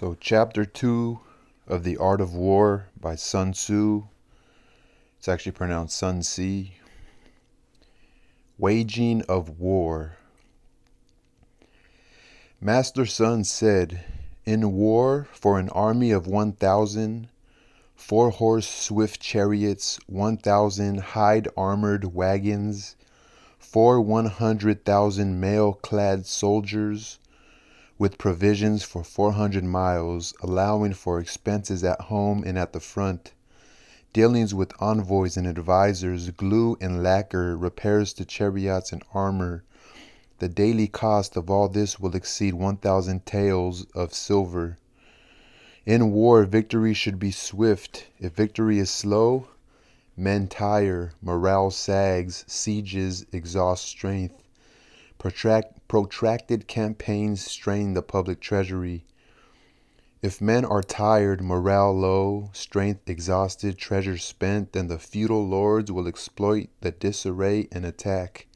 So, chapter 2 of The Art of War by Sun-Tzu. It's actually pronounced Sun-Tzu. Waging of War. Master Sun said, "In war, for an army of 1,000, 4-horse swift chariots, 1,000 hide-armored wagons, 100,000 mail-clad soldiers, with provisions for 400 miles, allowing for expenses at home and at the front, dealings with envoys and advisors, glue and lacquer, repairs to chariots and armor. The daily cost of all this will exceed 1,000 taels of silver. In war, victory should be swift. If victory is slow, men tire, morale sags, sieges exhaust strength. Protracted campaigns strain the public treasury. If men are tired, morale low, strength exhausted, treasure spent, then the feudal lords will exploit the disarray and attack.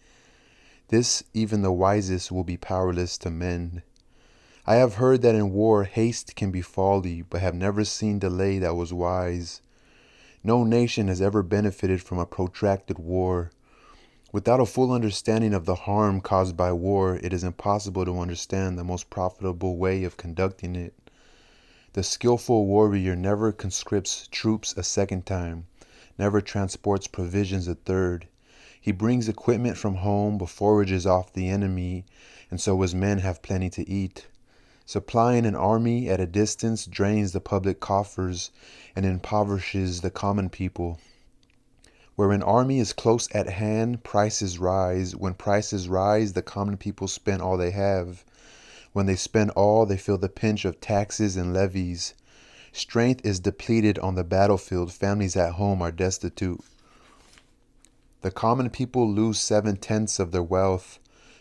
This even the wisest will be powerless to mend. I have heard that in war haste can be folly, but have never seen delay that was wise. No nation has ever benefited from a protracted war. Without a full understanding of the harm caused by war, it is impossible to understand the most profitable way of conducting it. The skillful warrior never conscripts troops a second time, never transports provisions a third. He brings equipment from home, but forages off the enemy, and so his men have plenty to eat. Supplying an army at a distance drains the public coffers and impoverishes the common people. Where an army is close at hand, prices rise. When prices rise, the common people spend all they have. When they spend all, they feel the pinch of taxes and levies. Strength is depleted on the battlefield. Families at home are destitute. The common people lose 7/10 of their wealth.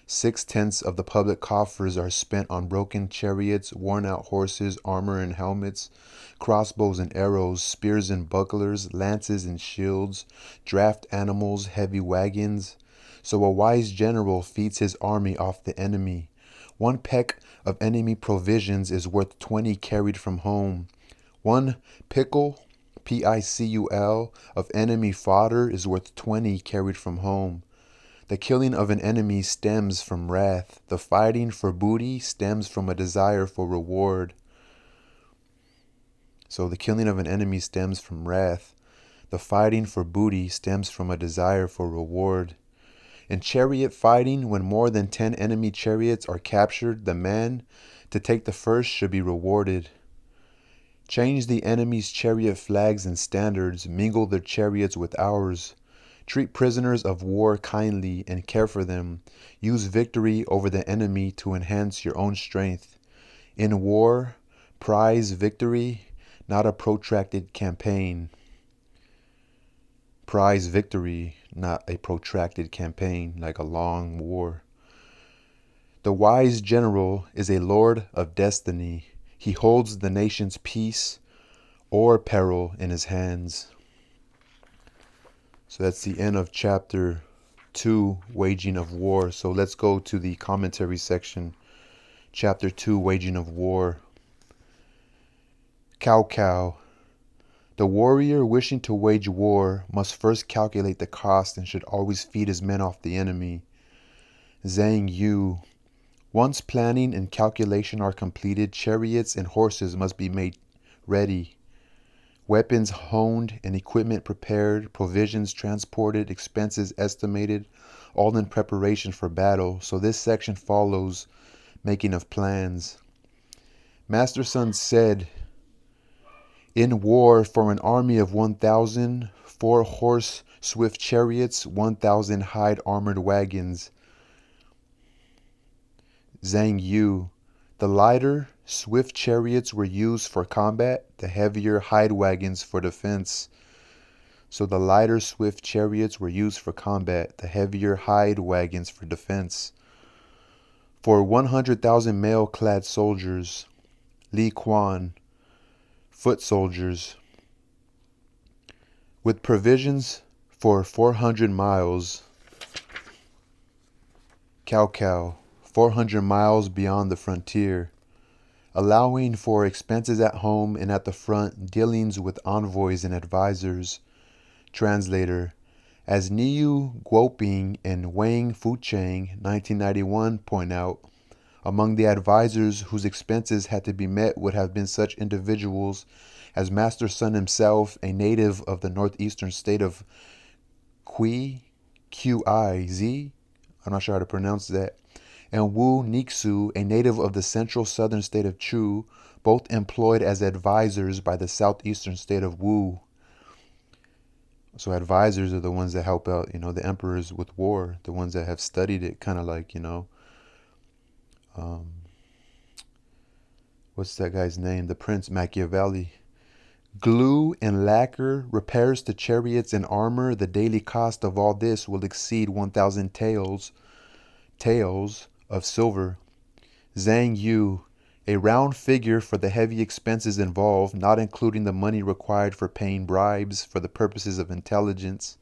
6/10 of the public coffers are spent on broken chariots, worn-out horses, armor and helmets, crossbows and arrows, spears and bucklers, lances and shields, draft animals, heavy wagons. So a wise general feeds his army off the enemy. One peck of enemy provisions is worth 20 carried from home. One pickle, P-I-C-U-L, of enemy fodder is worth 20 carried from home. The killing of an enemy stems from wrath. The fighting for booty stems from a desire for reward. So the killing of an enemy stems from wrath. The fighting for booty stems from a desire for reward. In chariot fighting, when more than 10 enemy chariots are captured, the man to take the first should be rewarded. Change the enemy's chariot flags and standards, mingle their chariots with ours. Treat prisoners of war kindly and care for them. Use victory over the enemy to enhance your own strength. In war, prize victory, not a protracted campaign. Prize victory, not a protracted campaign, like a long war. The wise general is a lord of destiny. He holds the nation's peace or peril in his hands. So that's the end of chapter 2, Waging of War. So let's go to the commentary section. Chapter 2, Waging of War. Cow. The warrior wishing to wage war must first calculate the cost and should always feed his men off the enemy. Yu. Once planning and calculation are completed, chariots and horses must be made ready. Weapons honed and equipment prepared, provisions transported, expenses estimated, all in preparation for battle. So this section follows making of plans. Master Sun said, "In war, for an army of 1,000, 4-horse swift chariots, 1,000 hide-armored wagons." Yu. The lighter, swift chariots were used for combat, the heavier hide wagons for defense. So the lighter, swift chariots were used for combat, the heavier hide wagons for defense. For 100,000 mail-clad soldiers, foot soldiers, with provisions for 400 miles, 400 miles beyond the frontier, allowing for expenses at home and at the front, dealings with envoys and advisors. Translator. As Niu Guoping and Wang Fuchang, 1991, point out, among the advisors whose expenses had to be met would have been such individuals as Master Sun himself, a native of the northeastern state of Qiz, I'm not sure how to pronounce that, and Wu Nixu, a native of the central southern state of Chu, both employed as advisors by the southeastern state of Wu. So advisors are the ones that help out, the emperors with war, the ones that have studied it, kind of like, what's that guy's name? The Prince Machiavelli. Glue and lacquer, repairs to chariots and armor, the daily cost of all this will exceed 1,000 taels of silver. Zhang Yu, a round figure for the heavy expenses involved, not including the money required for paying bribes for the purposes of intelligence.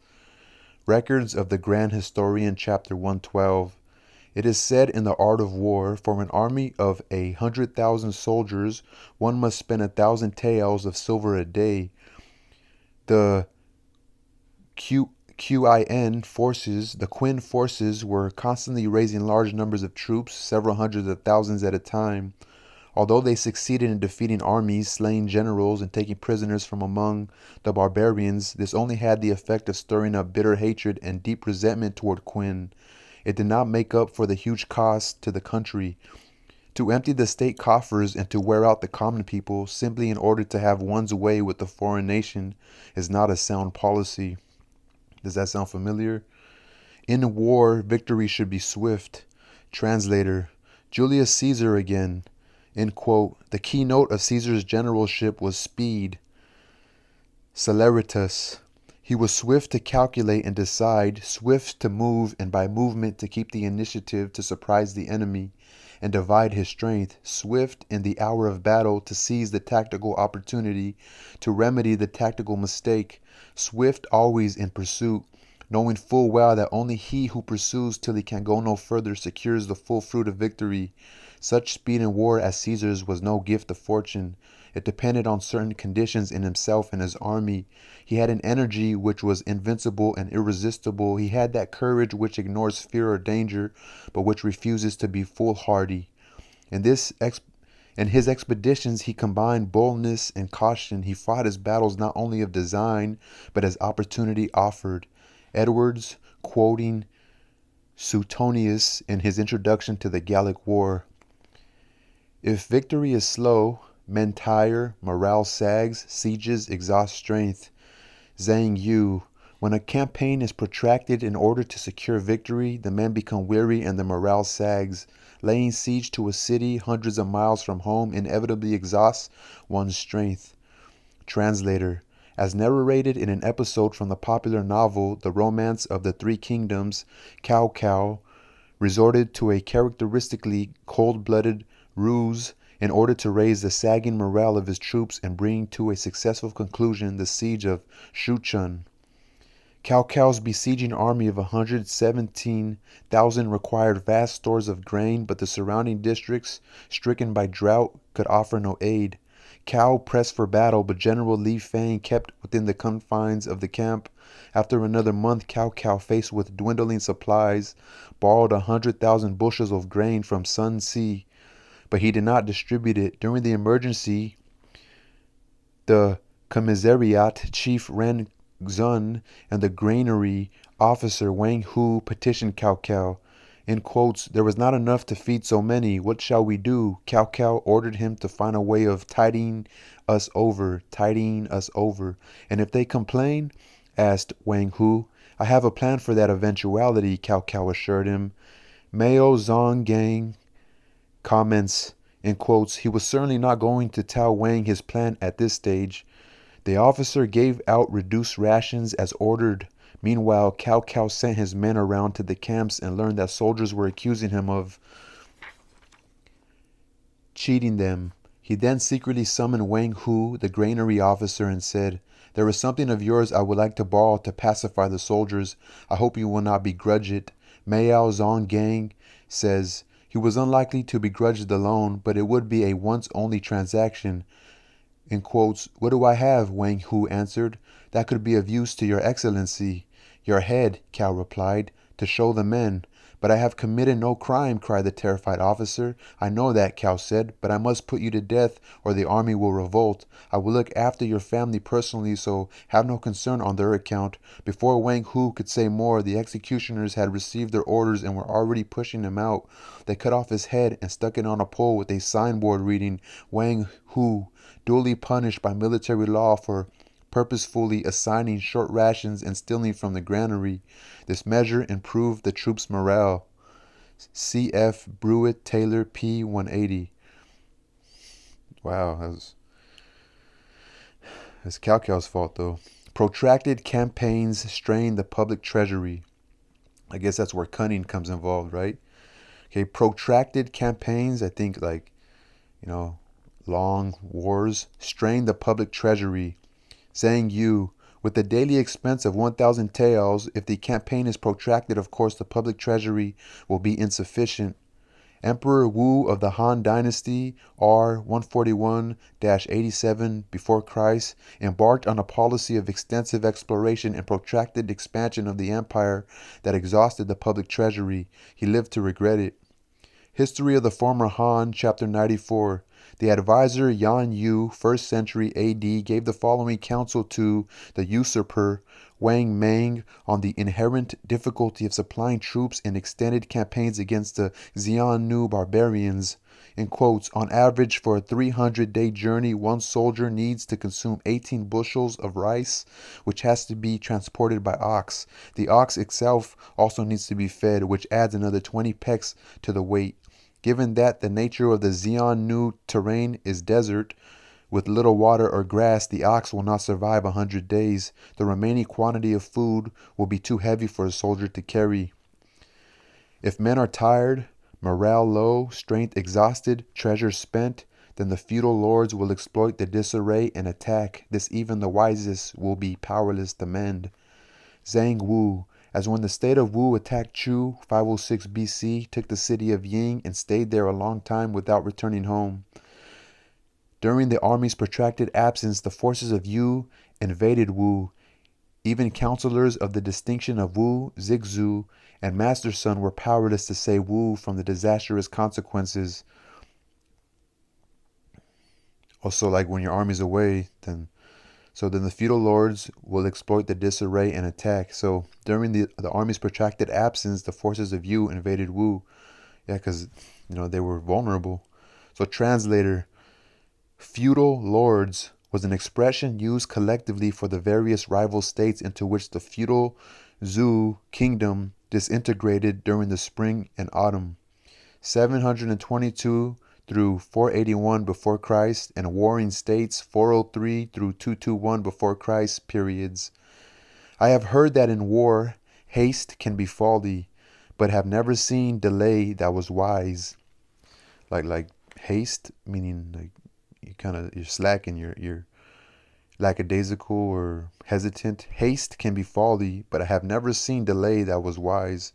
Records of the Grand Historian, chapter 112. It is said in the art of war, for an army of 100,000 soldiers, one must spend 1,000 taels of silver a day. The Qin forces were constantly raising large numbers of troops, several hundreds of thousands at a time. Although they succeeded in defeating armies, slaying generals, and taking prisoners from among the barbarians, this only had the effect of stirring up bitter hatred and deep resentment toward Qin. It did not make up for the huge cost to the country. To empty the state coffers and to wear out the common people simply in order to have one's way with the foreign nation is not a sound policy. Does that sound familiar? In war, victory should be swift. Translator. Julius Caesar again. End quote. The keynote of Caesar's generalship was speed. Celeritas. He was swift to calculate and decide, swift to move, and by movement to keep the initiative to surprise the enemy and divide his strength, swift in the hour of battle to seize the tactical opportunity, to remedy the tactical mistake, swift always in pursuit, knowing full well that only he who pursues till he can go no further secures the full fruit of victory. Such speed in war as Caesar's was no gift of fortune. It depended on certain conditions in himself and his army. He had an energy which was invincible and irresistible. He had that courage which ignores fear or danger, but which refuses to be foolhardy. In his expeditions, he combined boldness and caution. He fought his battles not only of design, but as opportunity offered. Edwards, quoting Suetonius in his introduction to the Gallic War. If victory is slow, men tire, morale sags, sieges exhaust strength. Zhang Yu. When a campaign is protracted in order to secure victory, the men become weary and the morale sags. Laying siege to a city hundreds of miles from home inevitably exhausts one's strength. Translator. As narrated in an episode from the popular novel The Romance of the Three Kingdoms, Cao Cao resorted to a characteristically cold-blooded ruse in order to raise the sagging morale of his troops and bring to a successful conclusion the siege of Shuchun. Cao Cao's besieging army of 117,000 required vast stores of grain, but the surrounding districts, stricken by drought, could offer no aid. Cao pressed for battle, but General Li Fang kept within the confines of the camp. After another month, Cao Cao, faced with dwindling supplies, borrowed 100,000 bushels of grain from Sun-Tzu, but he did not distribute it. During the emergency, the commissariat chief Ren Xun and the granary officer Wang Hu petitioned Cao Cao. In quotes, there was not enough to feed so many. What shall we do? Cao Cao ordered him to find a way of tidying us over. And if they complain, asked Wang Hu. I have a plan for that eventuality, Cao Cao assured him. Mao Zonggang comments, in quotes, he was certainly not going to tell Wang his plan at this stage. The officer gave out reduced rations as ordered. Meanwhile, Cao Cao sent his men around to the camps and learned that soldiers were accusing him of cheating them. He then secretly summoned Wang Hu, the granary officer, and said, there is something of yours I would like to borrow to pacify the soldiers. I hope you will not begrudge it. Mao Zonggang says, He was unlikely to begrudge the loan, but it would be a once-only transaction. In quotes, "What do I have?" Wang Hu answered. "That could be of use to your excellency." "Your head," Cao replied, "to show the men." "But I have committed no crime," cried the terrified officer. "I know that," Cao said, "but I must put you to death or the army will revolt. I will look after your family personally, so have no concern on their account." Before Wang Hu could say more, the executioners had received their orders and were already pushing him out. They cut off his head and stuck it on a pole with a signboard reading, "Wang Hu, duly punished by military law for purposefully assigning short rations and stealing from the granary. This measure improved the troops' morale." C.F. Brewitt Taylor, p. 180. Wow, that's Cao Cao's fault, though. Protracted campaigns strain the public treasury. I guess that's where cunning comes involved, right? Okay, protracted campaigns, I think like, long wars, strain the public treasury. Zhang Yu, with the daily expense of 1,000 taels, if the campaign is protracted, of course the public treasury will be insufficient. Emperor Wu of the Han Dynasty, R. 141-87 before Christ, embarked on a policy of extensive exploration and protracted expansion of the empire that exhausted the public treasury. He lived to regret it. History of the former Han, chapter 94. The advisor Yan Yu, 1st century AD, gave the following counsel to the usurper Wang Mang on the inherent difficulty of supplying troops in extended campaigns against the Xiongnu barbarians. In quotes, "On average, for a 300-day journey, one soldier needs to consume 18 bushels of rice, which has to be transported by ox. The ox itself also needs to be fed, which adds another 20 pecks to the weight. Given that the nature of the Xiongnu terrain is desert, with little water or grass, the ox will not survive 100 days. The remaining quantity of food will be too heavy for a soldier to carry. If men are tired, morale low, strength exhausted, treasure spent, then the feudal lords will exploit the disarray and attack. This even the wisest will be powerless to mend." Zhang Wu, as when the state of Wu attacked Chu, 506 BC, took the city of Ying and stayed there a long time without returning home. During the army's protracted absence, the forces of Yu invaded Wu. Even counselors of the distinction of Wu, Zixu, and Master Sun were powerless to save Wu from the disastrous consequences. Also, like when your army's away, then the feudal lords will exploit the disarray and attack. So during the army's protracted absence, the forces of Yu invaded Wu. Yeah, because they were vulnerable. So translator, feudal lords was an expression used collectively for the various rival states into which the feudal Zhou kingdom disintegrated during the spring and autumn. 722 through 481 before Christ, and warring states 403 through 221 before Christ periods. I have heard that in war haste can be folly, but have never seen delay that was wise. Like haste meaning like you're slacking, you're lackadaisical or hesitant. Haste can be folly, but I have never seen delay that was wise.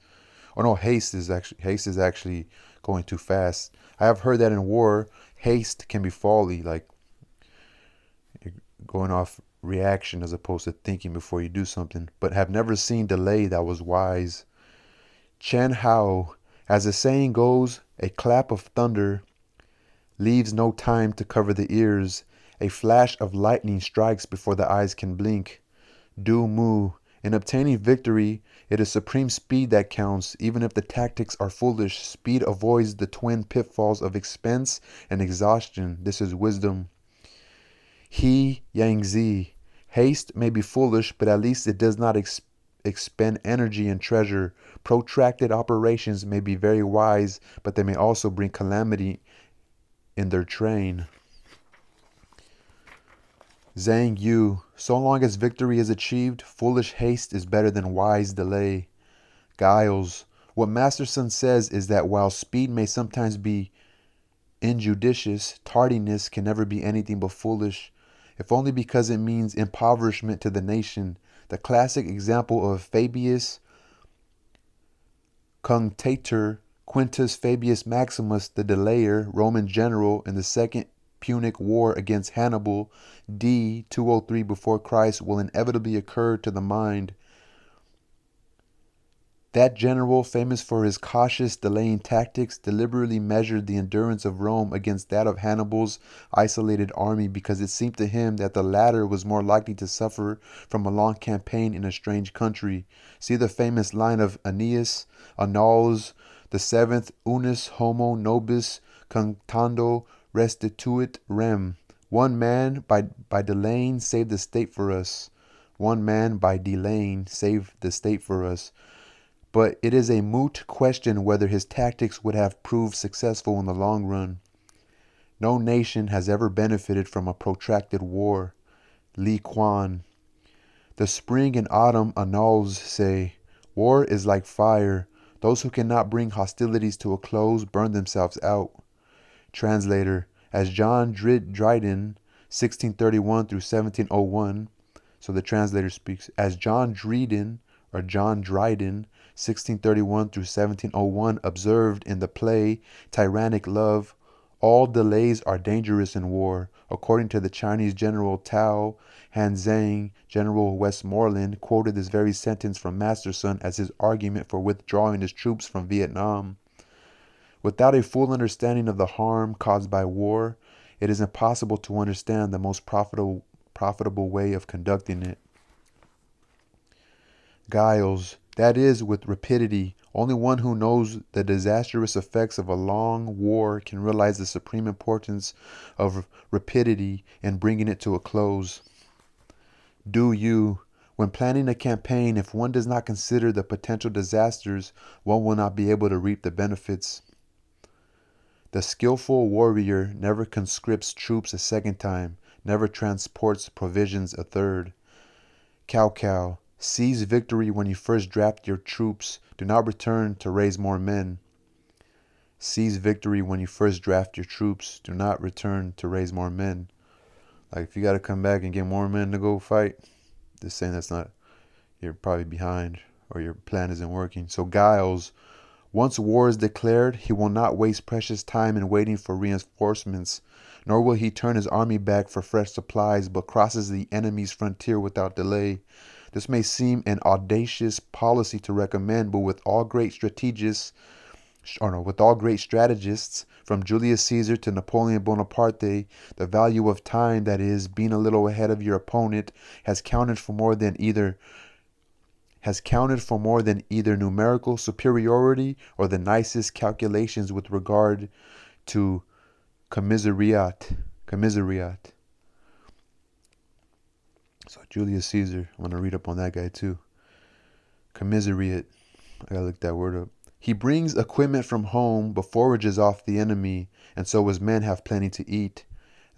Or no, haste is actually going too fast. I have heard that in war, haste can be folly, like you're going off reaction as opposed to thinking before you do something, but have never seen delay that was wise. Chen Hao, as the saying goes, a clap of thunder leaves no time to cover the ears. A flash of lightning strikes before the eyes can blink. Du Mu, in obtaining victory, it is supreme speed that counts. Even if the tactics are foolish, speed avoids the twin pitfalls of expense and exhaustion. This is wisdom. He Yangzi, haste may be foolish, but at least it does not expend energy and treasure. Protracted operations may be very wise, but they may also bring calamity in their train. Zhang Yu, so long as victory is achieved, foolish haste is better than wise delay. Giles, what Master Sun says is that while speed may sometimes be injudicious, tardiness can never be anything but foolish, if only because it means impoverishment to the nation. The classic example of Fabius Cunctator Quintus Fabius Maximus, the delayer, Roman general in the Second Punic War against Hannibal, d. 203 before Christ, will inevitably occur to the mind. That general, famous for his cautious, delaying tactics, deliberately measured the endurance of Rome against that of Hannibal's isolated army because it seemed to him that the latter was more likely to suffer from a long campaign in a strange country. See the famous line of Aeneas, Annals, the seventh, Unus homo nobis cunctando restituit rem. One man by delaying saved the state for us. One man by delaying saved the state for us. But it is a moot question whether his tactics would have proved successful in the long run. No nation has ever benefited from a protracted war. Li Quan. The spring and autumn annals say, war is like fire. Those who cannot bring hostilities to a close burn themselves out. Translator. As John Dryden, 1631 through 1701, so the translator speaks, as John Dryden, 1631 through 1701, observed in the play Tyrannic Love, all delays are dangerous in war. According to the Chinese General Tao Hanzang, General Westmoreland quoted this very sentence from Masterson as his argument for withdrawing his troops from Vietnam. Without a full understanding of the harm caused by war, it is impossible to understand the most profitable way of conducting it. Guiles, that is, with rapidity. Only one who knows the disastrous effects of a long war can realize the supreme importance of rapidity in bringing it to a close. Do you, when planning a campaign, if one does not consider the potential disasters, one will not be able to reap the benefits. The skillful warrior never conscripts troops a second time, never transports provisions a third. Cow. Seize victory when you first draft your troops. Do not return to raise more men. Seize victory when you first draft your troops. Do not return to raise more men. Like if you got to come back and get more men to go fight, just saying that's not, you're probably behind or your plan isn't working. So Giles, once war is declared, he will not waste precious time in waiting for reinforcements, nor will he turn his army back for fresh supplies, but crosses the enemy's frontier without delay. This may seem an audacious policy to recommend, but with all great strategists, from Julius Caesar to Napoleon Bonaparte, the value of time, that is, being a little ahead of your opponent, has counted for more than either numerical superiority or the nicest calculations with regard to commissariat. So Julius Caesar, I want to read up on that guy too. Commissariat, I gotta look that word up. He brings equipment from home but forages off the enemy, and so his men have plenty to eat.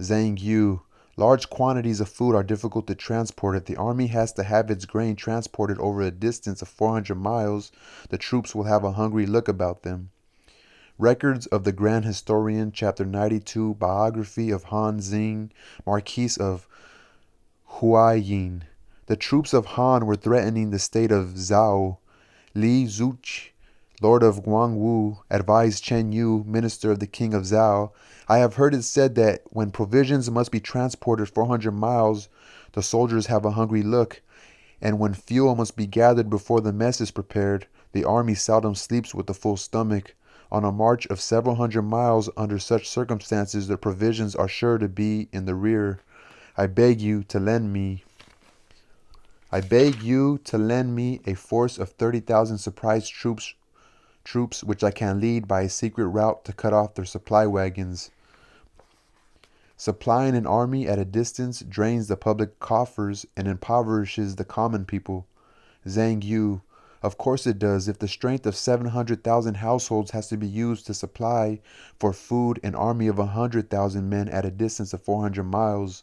Zhang Yu, large quantities of food are difficult to transport. If the army has to have its grain transported over a distance of 400 miles, the troops will have a hungry look about them. Records of the Grand Historian, Chapter 92, Biography of Han Xing, Marquis of Huaiyin. The troops of Han were threatening the state of Zhao. Li Zuch, Lord of Guangwu, advised Chen Yu, minister of the king of Zhao, I have heard it said that when provisions must be transported 400 miles, the soldiers have a hungry look, and when fuel must be gathered before the mess is prepared, the army seldom sleeps with a full stomach. On a march of several hundred miles under such circumstances, the provisions are sure to be in the rear. I beg you to lend me a force of 30,000 surprise troops which I can lead by a secret route to cut off their supply wagons. Supplying an army at a distance drains the public coffers and impoverishes the common people. Zhang Yu, of course it does. If the strength of 700,000 households has to be used to supply for food an army of 100,000 men at a distance of 400 miles.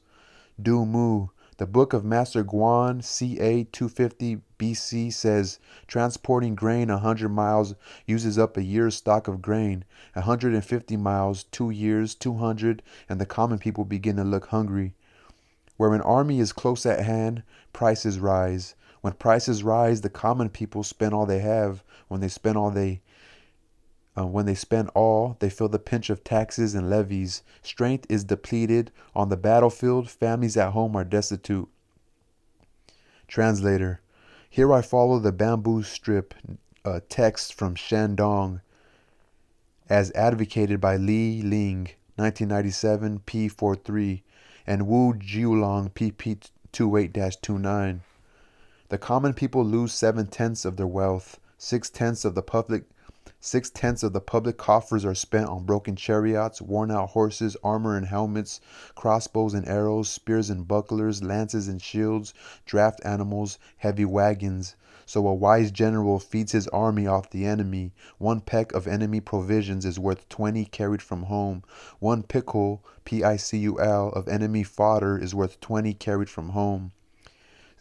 Du Mu, the book of Master Guan, ca. 250 BC, says transporting grain 100 miles uses up a year's stock of grain. 150 miles, 2 years, 200, and the common people begin to look hungry. Where an army is close at hand, prices rise. When prices rise, the common people spend all they have. When they spend all they When they spend all, they feel the pinch of taxes and levies. Strength is depleted. On the battlefield, families at home are destitute. Translator. Here I follow the bamboo strip text from Shandong as advocated by Li Ling, 1997 P43, and Wu Jiulong PP28-29. The common people lose 7/10 of their wealth. 6/10 of the public coffers are spent on broken chariots, worn-out horses, armor and helmets, crossbows and arrows, spears and bucklers, lances and shields, draft animals, heavy wagons. So a wise general feeds his army off the enemy. 1 peck of enemy provisions is worth 20 carried from home. 1 pickle, P-I-C-U-L, of enemy fodder is worth 20 carried from home.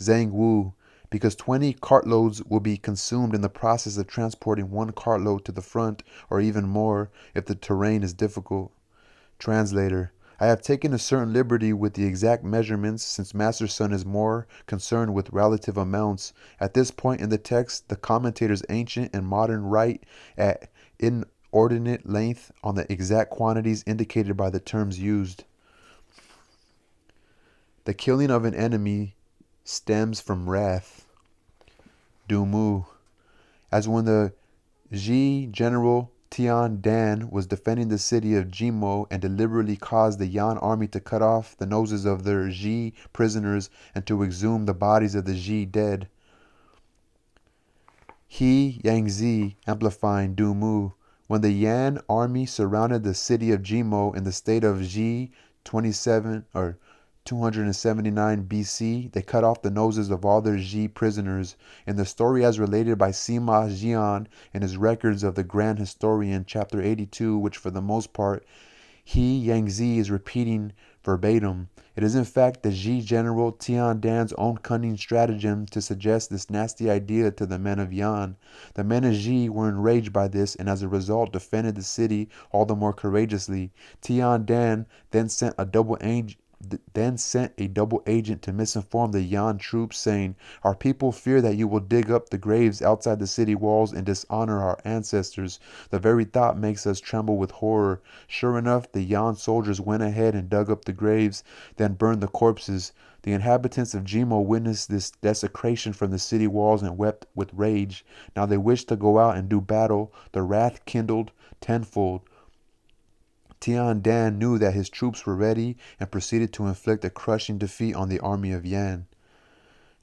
Zhang Wu. Because 20 cartloads will be consumed in the process of transporting 1 cartload to the front, or even more, if the terrain is difficult. Translator. I have taken a certain liberty with the exact measurements, since Master Sun is more concerned with relative amounts. At this point in the text, the commentators ancient and modern write at inordinate length on the exact quantities indicated by the terms used. The killing of an enemy stems from wrath. Dumu. As when the Ji general Tian Dan was defending the city of Jimo and deliberately caused the Yan army to cut off the noses of their Ji prisoners and to exhume the bodies of the Ji dead. He Yangzi, amplifying Dumu. When the Yan army surrounded the city of Jimo in the state of Ji 279 BC, they cut off the noses of all their Ji prisoners. In the story as related by Sima Jian in his records of the Grand Historian, chapter 82, which for the most part He Yangzi is repeating verbatim, it is in fact the Ji general Tian Dan's own cunning stratagem to suggest this nasty idea to the men of Yan. The men of Ji were enraged by this and as a result defended the city all the more courageously. Tian Dan then sent a double agent to misinform the Yan troops, saying, "Our people fear that you will dig up the graves outside the city walls and dishonor our ancestors. The very thought makes us tremble with horror." Sure enough, the Yan soldiers went ahead and dug up the graves, then burned the corpses. The inhabitants of Jimo witnessed this desecration from the city walls and wept with rage. Now they wished to go out and do battle. The wrath kindled tenfold. Tian Dan knew that his troops were ready and proceeded to inflict a crushing defeat on the army of Yan.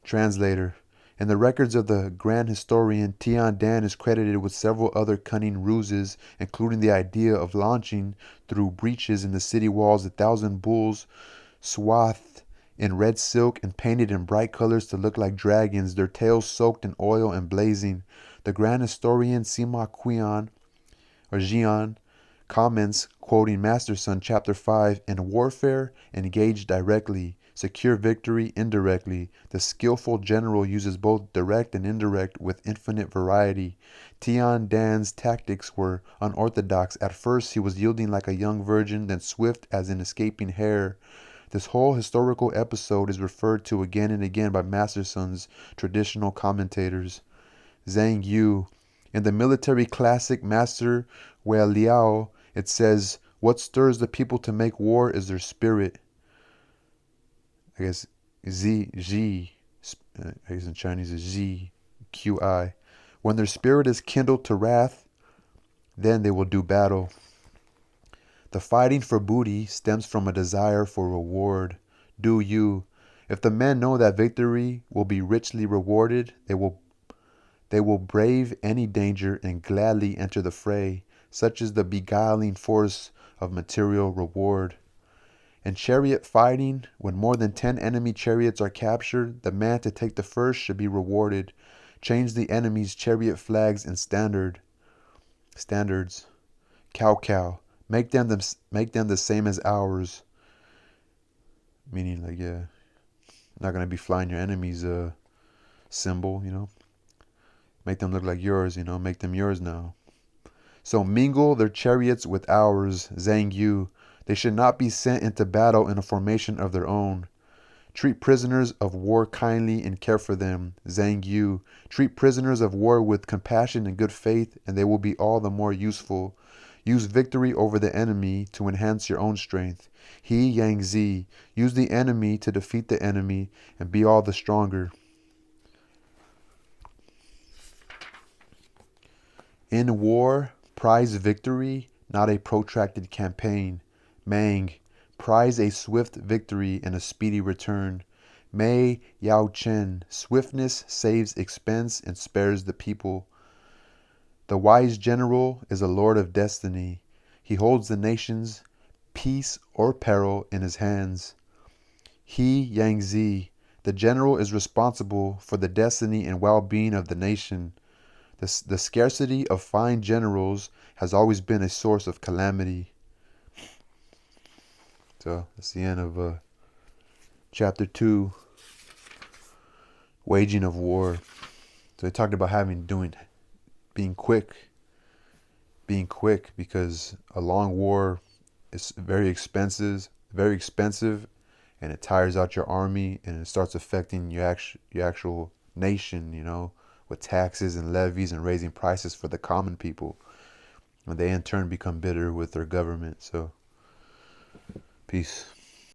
Translator. In the records of the Grand Historian, Tian Dan is credited with several other cunning ruses, including the idea of launching through breaches in the city walls 1,000 bulls swathed in red silk and painted in bright colors to look like dragons, their tails soaked in oil and blazing. The Grand Historian Sima Jian comments, quoting Master Sun, chapter 5, in warfare, engage directly, secure victory indirectly. The skillful general uses both direct and indirect with infinite variety. Tian Dan's tactics were unorthodox. At first he was yielding like a young virgin, then swift as an escaping hare. This whole historical episode is referred to again and again by Master Sun's traditional commentators. Zhang Yu. In the military classic Master Wei Liao, it says, "What stirs the people to make war is their spirit." I guess I guess in Chinese is Zi, Qi. When their spirit is kindled to wrath, then they will do battle. The fighting for booty stems from a desire for reward. Do you? If the men know that victory will be richly rewarded, they will brave any danger and gladly enter the fray. Such is the beguiling force of material reward. In chariot fighting, when more than 10 enemy chariots are captured, the man to take the first should be rewarded. Change the enemy's chariot flags and standards. Cow. Make them the same as ours. Meaning, like, yeah, not gonna be flying your enemy's symbol, Make them look like yours, Make them yours now. So mingle their chariots with ours, Zhang Yu. They should not be sent into battle in a formation of their own. Treat prisoners of war kindly and care for them. Zhang Yu. Treat prisoners of war with compassion and good faith, and they will be all the more useful. Use victory over the enemy to enhance your own strength. He Yang Zi. Use the enemy to defeat the enemy and be all the stronger. In war, prize victory, not a protracted campaign. Mang. Prize a swift victory and a speedy return. Mei Yao Chen. Swiftness saves expense and spares the people. The wise general is a lord of destiny. He holds the nation's peace or peril in his hands. He Yang Zi. The general is responsible for the destiny and well-being of the nation. The scarcity of fine generals has always been a source of calamity. So that's the end of chapter 2, waging of war. So they talked about being quick because a long war is very expensive, and it tires out your army and it starts affecting your actual nation, with taxes and levies and raising prices for the common people. And they in turn become bitter with their government. So, peace.